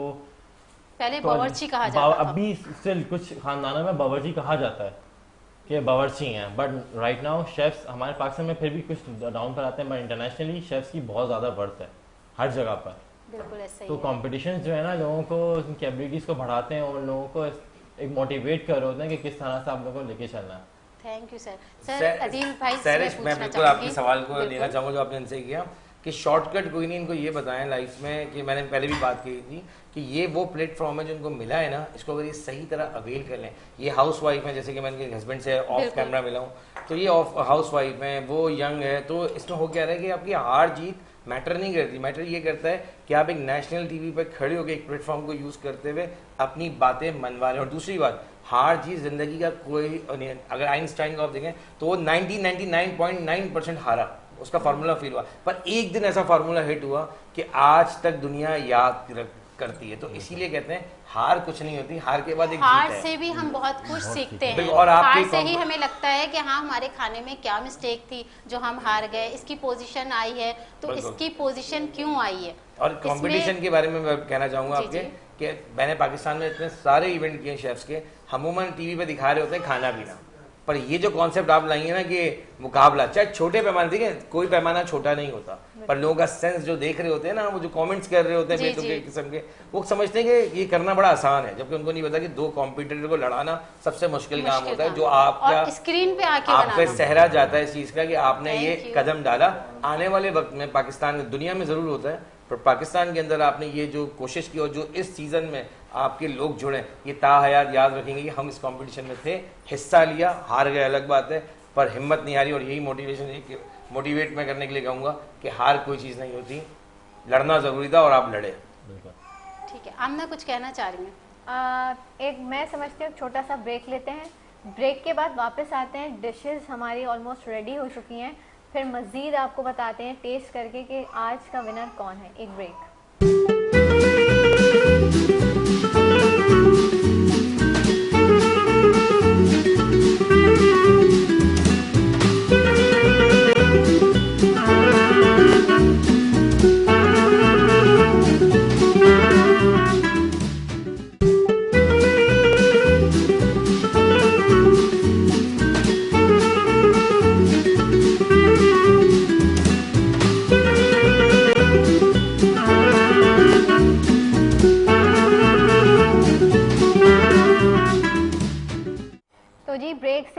पहले बावर्ची कहा जाता था, अभी स्टिल कुछ खानदानों में बावर्ची कहा जाता है कि बावर्ची हैं, बट राइट नाउ शेफ्स हमारे पाकिस्तान में फिर भी कुछ डाउन पर आते हैं, बट इंटरनेशनली शेफ्स की बहुत ज़्यादा वर्थ है हर जगह पर। बिल्कुल ऐसा ही तो कॉम्पिटिशन जो है ना, लोगों को उनकी एबिलिटीज़ को बढ़ाते हैं और लोगों को एक मोटिवेट कर रहे होते हैं कि किस तरह से आप लोगों को लेके चलना है। Thank you sir. Sir Adeel भाई, मैं बिल्कुल आपके सवाल को लेना चाहूँगा जो आपने इनसे किया कि शॉर्टकट कोई नहीं, इनको ये बताएं लाइफ में कि मैंने पहले भी बात की थी कि ये वो प्लेटफॉर्म है जो इनको मिला है ना, इसको अगर ये सही तरह अवेल कर लें। ये हाउस वाइफ है, जैसे कि मैं इनके हस्बैंड से ऑफ कैमरा मिला हूँ, तो ये ऑफ हाउस वाइफ हैं, वो यंग है, तो इसमें हो क्या रहा है कि आपकी हार जीत मैटर नहीं करती। मैटर ये करता है कि आप एक नेशनल टीवी पर खड़े होकर एक प्लेटफॉर्म को यूज़ करते हुए अपनी बातें मनवा रहे हैं। और दूसरी बात, हार जीत ज़िंदगी का कोई, अगर आइंस्टाइन को आप देखें तो वो 99.9% हारा, उसका फार्मूला फेल हुआ, पर एक दिन ऐसा फार्मूला हिट हुआ कि आज तक दुनिया याद करती है। तो इसीलिए कहते हैं हार कुछ नहीं होती, हार के बाद एक हार जीत है। से भी हम बहुत कुछ सीखते हैं, और हार से ही हमें लगता है कि हाँ, हमारे खाने में क्या मिस्टेक थी जो हम हार गए, इसकी पोजीशन आई है तो इसकी पोजीशन क्यों आई है। और कंपटीशन के बारे में मैं कहना चाहूँगा आपके कि मैंने पाकिस्तान में इतने सारे इवेंट किए शेफ्स के, अमूमन टीवी पे दिखा रहे होते हैं खाना पीना, पर ये जो कॉन्सेप्ट आप लाई है ना कि मुकाबला, चाहे छोटे पैमाने, ठीक है, कोई पैमाना छोटा नहीं होता, पर लोगों का सेंस जो देख रहे होते हैं ना, वो जो कमेंट्स कर रहे होते हैं बेतुके किस्म के, वो समझते हैं कि ये करना बड़ा आसान है, जबकि उनको नहीं पता कि दो कॉम्पिटिटर को लड़ाना सबसे मुश्किल काम होता है, जो आपका स्क्रीन पे आके आप पे सहरा जाता है इस चीज़ का कि आपने ये कदम डाला। आने वाले वक्त में पाकिस्तान, दुनिया में ज़रूर होता है, पर पाकिस्तान के अंदर आपने ये जो कोशिश की और जो इस सीज़न में आपके लोग जुड़े, ये ताहयात याद रखेंगे कि हम इस कंपटीशन में थे, हिस्सा लिया, हार गए अलग बात है, पर हिम्मत नहीं हारी। और यही मोटिवेट मैं करने के लिए कहूँगा कि हार कोई चीज़ नहीं होती, लड़ना ज़रूरी था और आप लड़े। ठीक है, आमना कुछ कहना चाह रही हैं? एक मैं समझती हूँ छोटा सा ब्रेक लेते हैं, ब्रेक के बाद वापस आते हैं, डिशेस हमारी ऑलमोस्ट रेडी हो चुकी हैं, फिर मज़ीद आपको बताते हैं टेस्ट करके कि आज का विनर कौन है। एक ब्रेक।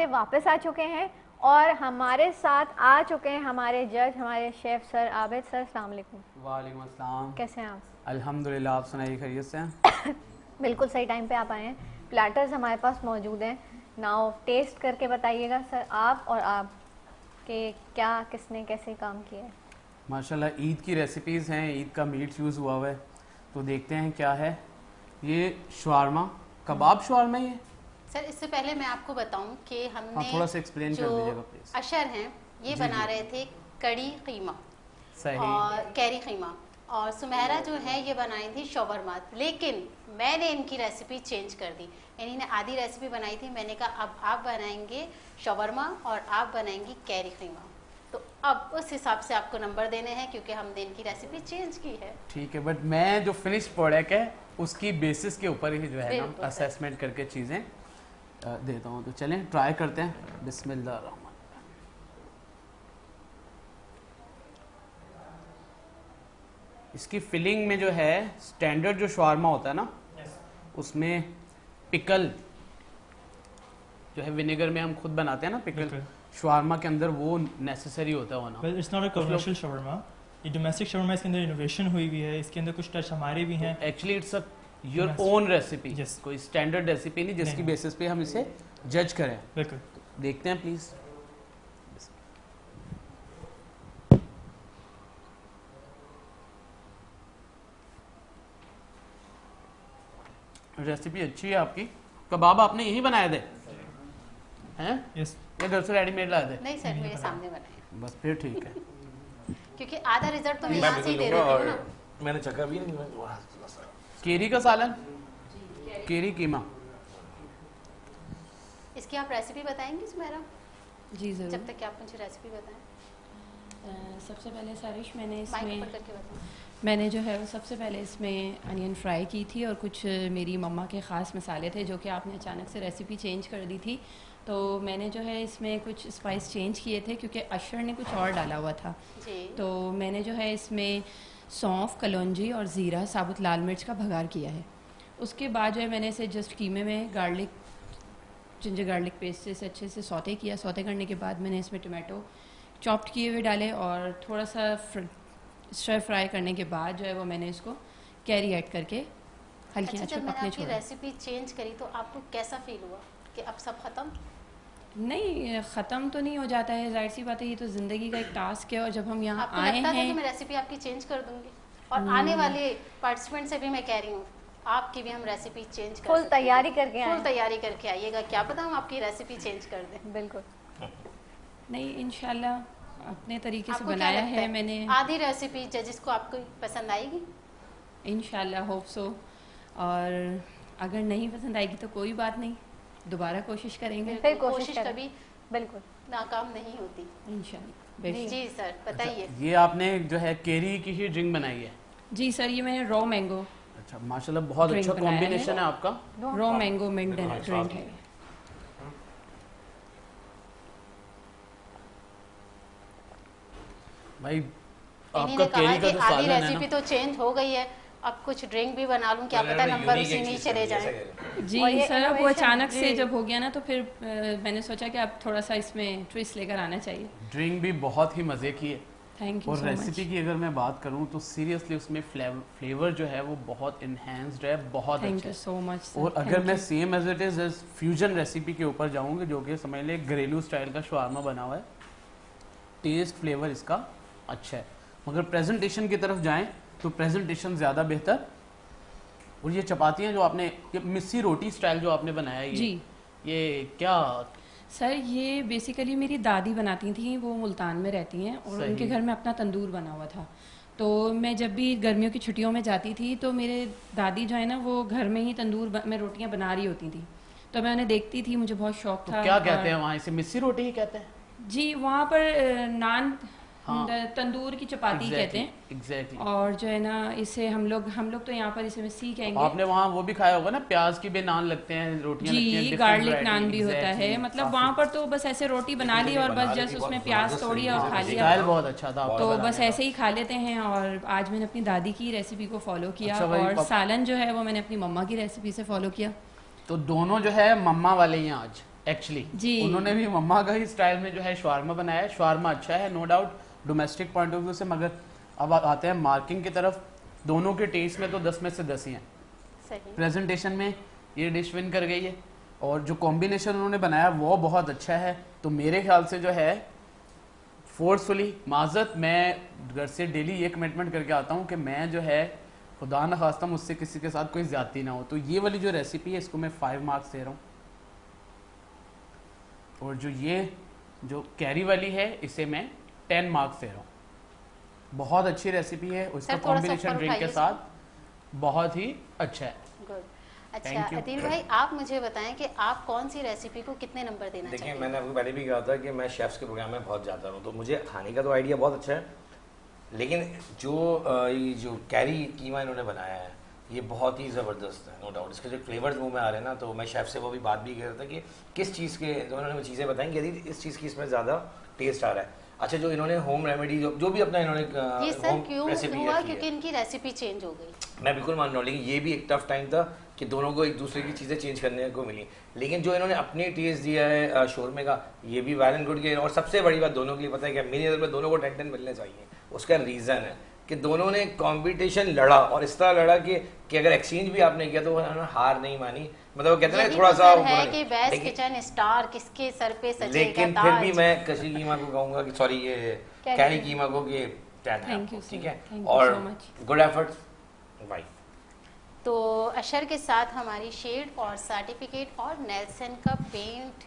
से वापस आ चुके हैं और हमारे साथ आ चुके हैं हमारे जज, हमारे शेफ सर आबिद सर। अस्सलाम वालेकुम। वालेकुम अस्सलाम। कैसे हैं आप? अल्हम्दुलिल्लाह, आप सुनाइए खैरियत से हैं? बिल्कुल सही टाइम पे आप आए हैं। प्लेटर्स हमारे पास मौजूद हैं। नाउ टेस्ट करके बताइएगा सर आप और आप कि क्या किसने कैसे काम किया है। माशाल्लाह ईद की रेसिपीज़ हैं, ईद का मीट यूज़ हुआ हुआ है, तो देखते हैं क्या है। ये शवारमा, कबाब शवारमा ही है। सर इससे पहले मैं आपको बताऊं कि हमने हाँ, थोड़ा सा एक्सप्लेन कर दीजिएगा प्लीज। अशर हैं ये जी, बना जी। रहे थे कड़ी कीमा सही। और कैरी कीमा, और सुमेहरा जो है ये बनाई थी शवरमा, लेकिन मैंने इनकी रेसिपी चेंज कर दी। इन्हीं ने आधी रेसिपी बनाई थी, मैंने कहा अब आप बनाएंगे शवरमा और आप बनाएंगी कैरी कीमा, तो अब उस हिसाब से आपको नंबर देने हैं क्योंकि हमने इनकी रेसिपी चेंज की है। ठीक है, बट मैं जो फिनिश प्रोडक्ट है उसकी बेसिस के ऊपर ही जो है बिल्कुल ना सर। असेसमेंट करके चीज़ें देता हूँ। तो चलें ट्राई करते हैं। बिस्मिल्लाह रहमान। इसकी फिलिंग में जो है स्टैंडर्ड जो शवारमा होता है ना, उसमें पिकल जो है विनेगर में हम खुद बनाते हैं ना पिकल, बिल्कुल। शवारमा के अंदर वो नेसेसरी होता है होना। Well it's not a commercial shawarma, ये डोमेस्टिक शवरमा, इसके अंदर इनोवेशन हुई हुई है, इसके अंदर कुछ टच हमारे भी हैं। Actually it's a your own recipe, Yes. कोई स्टैंडर्ड रेसिपी नहीं जिसकी नहीं। बेसिस पे हम इसे जज करें। बिल्कुल। देखते हैं प्लीज। रेसिपी अच्छी है आपकी। कबाब आपने यही बनाए थे हैं यस। या घर से रेडीमेड लाए थे? नहीं सर, मेरे सामने बनाए, बस फिर ठीक है। क्योंकि आधा रिजल्ट तो मैं मैं यहाँ से ही दे लूँगा देती हूँ ना। और मैंने चखा भी नहीं। केरी का सालन, केरी कीमा। इसकी आप रेसिपी बताएंगी सुमेहरा, जी ज़रूर। जब तक कि आप मुझे रेसिपी बताएं। सबसे पहले सारिश मैंने माइक इसमें ऊपर करके बताएं। मैंने जो है वो सबसे पहले इसमें अनियन फ्राई की थी और कुछ मेरी मम्मा के ख़ास मसाले थे जो कि आपने अचानक से रेसिपी चेंज कर दी थी, तो मैंने जो है इसमें कुछ स्पाइस चेंज किए थे क्योंकि अशर ने कुछ और डाला हुआ था। जी। तो मैंने जो है इसमें सौंफ, कलौंजी और ज़ीरा, साबुत लाल मिर्च का भगार किया है। उसके बाद जो है मैंने इसे जस्ट कीमे में गार्लिक, जिंजर गार्लिक पेस्ट से अच्छे से सौते किया। सौते करने के बाद मैंने इसमें टमाटो चॉप्ड किए हुए डाले और थोड़ा सा स्टर फ्राई करने के बाद जो है वो मैंने इसको कैरी ऐड करके हल्की अच्छा, आंच जब पे मैंने पकने आपकी छोड़ा। रेसिपी चेंज करी तो आपको कैसा फील हुआ कि अब सब खत्म? नहीं, ख़त्म तो नहीं हो जाता है, जाहिर सी बात है, ये तो ज़िंदगी का एक टास्क है और जब हम यहाँ आपको आए लगता था कि हैं। मैं रेसिपी आपकी चेंज कर दूंगी? और आने वाले पार्टिसिपेंट से भी मैं कह रही हूँ आपकी भी हम रेसिपी चेंज कर फुल सकते हैं। तैयारी करके आए फुल हैं। तैयारी करके आइएगा, क्या पता हम आपकी रेसिपी चेंज कर दें। बिल्कुल। नहीं, इंशाल्लाह अपने तरीके से आपको क्या बनाया लगता है मैंने, आधी रेसिपी जजिस को आपको पसंद आएगी? इंशाल्लाह होप सो। और अगर नहीं पसंद आएगी तो कोई बात नहीं, दोबारा कोशिश करेंगे फिर बिल्कुल, कोशिश करें। कभी बिल्कुल। नाकाम नहीं होती। इंशाल्लाह। बेशक। जी सर, बताइए। ये आपने जो है केरी की ही ड्रिंक बनाई है? जी सर, ये मैंने रॉ मैंगो, अच्छा, माशाल्लाह बहुत Drink अच्छा बनाया है। कॉम्बिनेशन है आपका। रॉ मैंगो मिंट ड्रिंक है। भाई इन्हीं आपका ने कहा केरी का कि जो आधी सालन है रेसिपी ना, तो चेंज हो गई है, अब कुछ ड्रिंक भी बना लूं, क्या पता नंबर उसी में ही चले जाए। जी और ये सर, अब वो innovation, अचानक से जी। जब हो गया ना तो फिर मैंने सोचा कि अब थोड़ा सा इसमें ट्विस्ट लेकर आना चाहिए। ड्रिंक भी बहुत ही मज़े की है। थैंक यू और सो रेसिपी मच। की अगर मैं बात करूं तो सीरियसली उसमें फ्लेवर जो है वो बहुत इन्हेंस्ड है, बहुत थैंक अच्छा यू है। So much. और अगर मैं same as it is fusion recipe के ऊपर जाऊंगी जो कि समझ ले घरेलू स्टाइल का शवारमा बना हुआ है, टेस्ट फ्लेवर इसका अच्छा है, मगर प्रेजेंटेशन की तरफ जाएं तो प्रेजेंटेशन ज़्यादा बेहतर। और ये चपातियाँ जो आपने, ये मिस्सी रोटी स्टाइल जो आपने बनाया है, जी ये क्या? सर, ये बेसिकली मेरी दादी बनाती थी, वो मुल्तान में रहती हैं और सही। उनके घर में अपना तंदूर बना हुआ था। तो मैं जब भी गर्मियों की छुट्टियों में जाती थी तो मेरे दादी जो है ना वो घर में ही तंदूर में रोटियां बना रही होती थी, तो मैं उन्हें देखती थी, मुझे बहुत शौक तो था। क्या कहते और- हैं वहाँ, इसे मिस्सी रोटी ही कहते हैं? जी, वहाँ पर नान, हाँ। तंदूर की चपाती कहते हैं। एग्जैक्टली। और जो है ना इसे हम लोग तो यहाँ पर इसे मिस्सी कहेंगे। आपने वहाँ वो भी खाया होगा ना, प्याज की भी नान लगते हैं, रोटियां लगती हैं, जी, different गार्लिक variety, नान भी होता है। exactly, मतलब काफी। वहाँ पर तो बस ऐसे रोटी बना ली और बस जस्ट उसमें प्याज तोड़ी और खा लिया। स्टाइल बहुत अच्छा था आपका तो बनाने बस का। ऐसे ही खा लेते हैं। और आज मैंने अपनी दादी की रेसिपी को फॉलो किया अच्छा भाई, और सालन जो है वो मैंने अपनी मम्मा की रेसिपी से फॉलो किया। तो दोनों जो है मम्मा वाले ही हैं आज। एक्चुअली जी। उन्होंने भी मम्मा का ही स्टाइल में जो है शवारमा बनाया है। शवारमा अच्छा है no doubt domestic point of view से, मगर अब आते हैं मार्किंग की तरफ। दोनों के टेस्ट में तो 10 में से 10 ही हैं। सही। प्रेजेंटेशन में ये डिश विन कर गई है और जो कॉम्बिनेशन उन्होंने बनाया वो बहुत अच्छा है। तो मेरे ख्याल से जो है फोर्सफुली माजत, मैं घर से डेली ये कमिटमेंट करके आता हूँ कि मैं जो है खुदा न खास्ता मुझसे किसी के साथ कोई ज्यादती ना हो। तो ये वाली जो रेसिपी है इसको मैं 5 मार्क्स दे रहा हूँ। और जो कैरी वाली है इसे मैं 10 मार्क्स दे रहा हूँ। बहुत अच्छी रेसिपी है, उसका सर, थोड़ा सा कॉम्बिनेशन ऊपर ड्रिंक के उठाइए साथ बहुत ही अच्छा है। गुड। अच्छा Thank you. अदिल भाई, आप मुझे बताएं कि आप कौन सी रेसिपी को कितने नंबर देना देखिए, चाहेंगे? मैंने आपको पहले भी कहा था कि मैं शेफ्स के प्रोग्राम में बहुत जाता हूँ, तो मुझे खाने का तो आइडिया बहुत अच्छा है, लेकिन ये जो कैरी कीमा इन्होंने बनाया है ये बहुत ही ज़बरदस्त है, नो डाउट। इसके जो फ्लेवर्स मुंह में आ रहे हैं ना, तो मैं शेफ़ से वो भी बात भी कर रहा था कि किस चीज़ के उन्होंने वो चीज़ें बताई कि यदि इस चीज़ की इसमें ज़्यादा टेस्ट आ रहा है। अच्छा, जो इन्होंने होम रेमेडी जो भी अपना इन्होंने ये सर होम क्यों रेसिपी हुआ? रखी क्योंकि है, इनकी रेसिपी चेंज हो गई। मैं बिल्कुल मान रहा हूँ, लेकिन ये भी एक टफ टाइम था कि दोनों को एक दूसरे की चीज़ें चेंज करने को मिली। लेकिन जो इन्होंने अपनी टेस्ट दिया है शोरमे का, ये भी वेल एंड गुड के। और सबसे बड़ी बात दोनों के लिए पता है क्या, मेरी नज़र में दोनों को 10-10 मिलने चाहिए। उसका रीज़न है कि दोनों ने कंपटीशन लड़ा और इस तरह लड़ा कि अगर एक्सचेंज भी आपने किया तो उन्होंने हार नहीं मानी। मतलब वो कहते हैं यही थोड़ा तो सा सर है कि बेस्ट लेकिन- किचन स्टार किसके सर पे सजेगा लेकिन फिर भी ताज। मैं कशी कीमा को कहूँगा कि सॉरी, ये कैरी कीमा को कि 10 है Thank you, आपको, sir. ठीक है। Thank you और so much. गुड एफर्ट्स भाई। तो अशर के साथ हमारी शेड और सर्टिफिकेट और नेल्सन का पेंट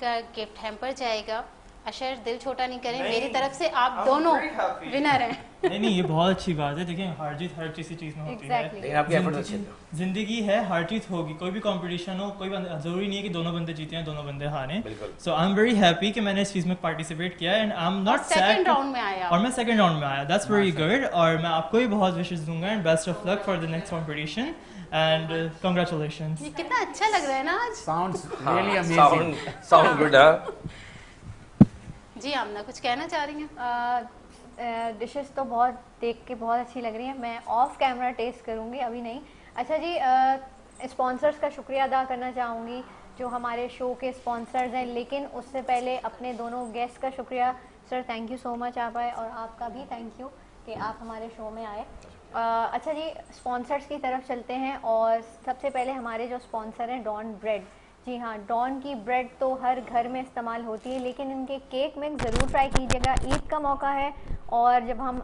का गिफ्ट हैम्पर जाएगा। अशर, दिल छोटा नहीं करें, मेरी तरफ से आप दोनों विनर हैं। नहीं, ये बहुत अच्छी बात है। देखिए, हार जीत हर किसी चीज़ में होती है। Exactly. लेकिन आपके एफर्ट्स अच्छे थे। जिंदगी है, हार जीत होगी। कोई भी कंपटीशन हो, कोई जरूरी नहीं है कि दोनों बंदे जीते हैं, दोनों बंदे हारे। बिल्कुल। So I am very happy कि मैंने इस चीज़ में पार्टिसिपेट किया and I am not second round में आया। और मैं सेकंड राउंड में आया। That's very good. और मैं आपको भी बहुत विशेष दूंगा and best of luck for the next competition and congratulations. ये कितना अच्छा लग रहा है ना आज। Sounds really amazing. Sound good. जी आमना, कुछ कहना चाह रही हैं? डिशेस तो बहुत देख के बहुत अच्छी लग रही हैं। मैं ऑफ कैमरा टेस्ट करूँगी, अभी नहीं। अच्छा जी, स्पॉन्सर्स का शुक्रिया अदा करना चाहूँगी जो हमारे शो के स्पॉन्सर्स हैं, लेकिन उससे पहले अपने दोनों गेस्ट का शुक्रिया। Sir, thank you so much आप आए, और आपका भी थैंक यू कि आप हमारे शो में आए। अच्छा जी, स्पॉन्सर्स की तरफ चलते हैं, और सबसे पहले हमारे जो स्पॉन्सर हैं डॉन ब्रेड। जी हाँ, डॉन की ब्रेड तो हर घर में इस्तेमाल होती है, लेकिन इनके केक मिक्स ज़रूर ट्राई कीजिएगा। ईद का मौका है और जब हम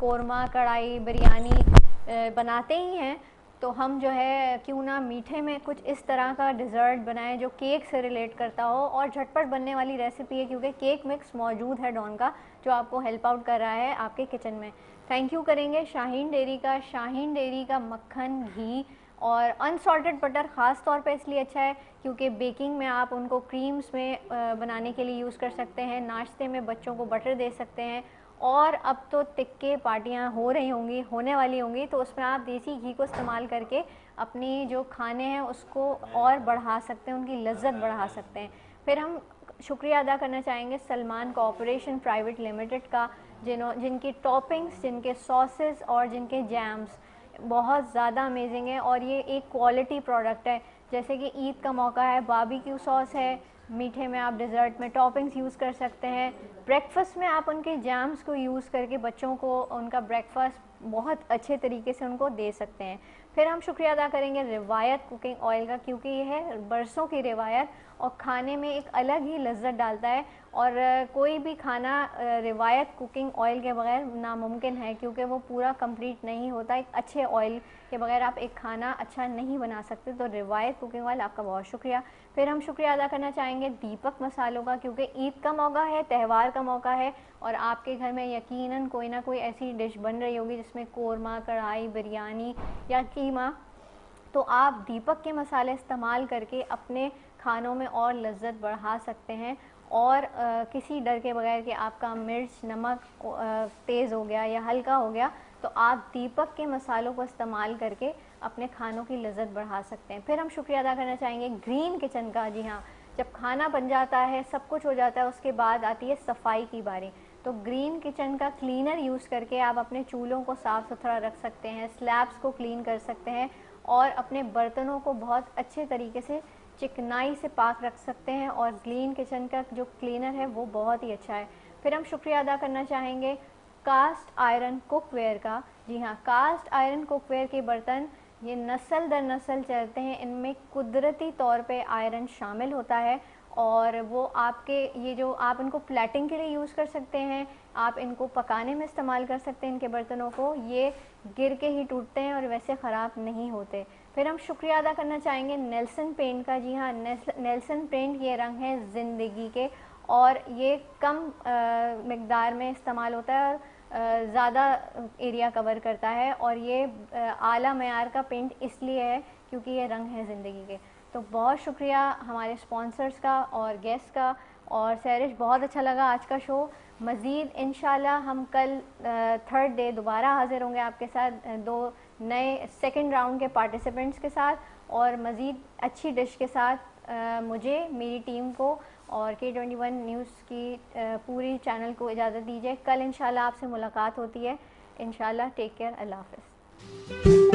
कोरमा, कढ़ाई, बिरयानी बनाते ही हैं, तो हम जो है क्यों ना मीठे में कुछ इस तरह का डिज़र्ट बनाएं जो केक से रिलेट करता हो, और झटपट बनने वाली रेसिपी है क्योंकि केक मिक्स मौजूद है डॉन का, जो आपको हेल्प आउट कर रहा है आपके किचन में। थैंक यू करेंगे शाहीन डेयरी का मक्खन, घी और अनसॉल्टेड बटर ख़ास तौर पे इसलिए अच्छा है क्योंकि बेकिंग में आप उनको क्रीम्स में बनाने के लिए यूज़ कर सकते हैं, नाश्ते में बच्चों को बटर दे सकते हैं, और अब तो टिक्के पार्टियां हो रही होंगी, होने वाली होंगी, तो उसमें आप देसी घी को इस्तेमाल करके अपनी जो खाने हैं उसको और बढ़ा सकते हैं, उनकी लज्जत बढ़ा सकते हैं। फिर हम शुक्रिया अदा करना चाहेंगे सलमान कॉर्पोरेशन प्राइवेट लिमिटेड का, जिनकी टॉपिंग्स, जिनके सॉसेस और जिनके जैम्स बहुत ज़्यादा अमेजिंग है, और ये एक क्वालिटी प्रोडक्ट है। जैसे कि ईद का मौका है, बारबेक्यू सॉस है, मीठे में आप डिज़र्ट में टॉपिंग्स यूज़ कर सकते हैं, ब्रेकफास्ट में आप उनके जैम्स को यूज़ करके बच्चों को उनका ब्रेकफास्ट बहुत अच्छे तरीके से उनको दे सकते हैं। फिर हम शुक्रिया अदा करेंगे रिवायत कुकिंग ऑयल का, क्योंकि ये है बरसों की रिवायत और खाने में एक अलग ही लज्जत डालता है, और कोई भी खाना रिवायत कुकिंग ऑयल के बगैर नामुमकिन है, क्योंकि वो पूरा कंप्लीट नहीं होता। एक अच्छे ऑयल के बगैर आप एक खाना अच्छा नहीं बना सकते। तो रिवायत कुकिंग ऑयल, आपका बहुत शुक्रिया। फिर हम शुक्रिया अदा करना चाहेंगे दीपक मसालों का, क्योंकि ईद का मौका है, त्यौहार का मौका है, और आपके घर में यकीनन कोई ना कोई ऐसी डिश बन रही होगी जिसमें कोरमा, कढ़ाई, बिरयानी या कीमा, तो आप दीपक के मसाले इस्तेमाल करके अपने खानों में और लज्जत बढ़ा सकते हैं, और किसी डर के बगैर कि आपका मिर्च, नमक तेज़ हो गया या हल्का हो गया, तो आप दीपक के मसालों को इस्तेमाल करके अपने खानों की लज्जत बढ़ा सकते हैं। फिर हम शुक्रिया अदा करना चाहेंगे ग्रीन किचन का। जी हाँ, जब खाना बन जाता है, सब कुछ हो जाता है, उसके बाद आती है सफाई की बारी, तो ग्रीन किचन का क्लीनर यूज़ करके आप अपने चूल्हों को साफ़ सुथरा रख सकते हैं, स्लैब्स को क्लीन कर सकते हैं, और अपने बर्तनों को बहुत अच्छे तरीके से चिकनाई से पाक रख सकते हैं और ग्लीन किचन का जो क्लीनर है वो बहुत ही अच्छा है। फिर हम शुक्रिया अदा करना चाहेंगे कास्ट आयरन कुकवेयर का। जी हाँ, कास्ट आयरन कुकवेयर के बर्तन ये नस्ल दर नस्ल चलते हैं, इनमें कुदरती तौर पे आयरन शामिल होता है और वो आपके ये जो आप इनको प्लेटिंग के लिए यूज़ कर सकते हैं, आप इनको पकाने में इस्तेमाल कर सकते हैं। इनके बर्तनों को ये गिर के ही टूटते हैं और वैसे ख़राब नहीं होते। फिर हम शुक्रिया अदा करना चाहेंगे नेल्सन पेंट का। जी हाँ, नेल्सन पेंट ये रंग है ज़िंदगी के और ये कम मिकदार में इस्तेमाल होता है और ज़्यादा एरिया कवर करता है और ये आला मयार का पेंट इसलिए है क्योंकि ये रंग है ज़िंदगी के। तो बहुत शुक्रिया हमारे स्पॉन्सर्स का और गेस्ट का। और सैरिश, बहुत अच्छा लगा आज का शो। मज़ीद इंशाल्लाह हम कल 3rd डे दोबारा हाज़िर होंगे आपके साथ 2 नए सेकंड राउंड के पार्टिसिपेंट्स के साथ और मज़ीद अच्छी डिश के साथ। मुझे, मेरी टीम को और K21 न्यूज़ की पूरी चैनल को इजाज़त दीजिए। कल इंशाल्लाह आपसे मुलाकात होती है। इंशाल्लाह, टेक केयर, अल्लाह हाफ़िज़।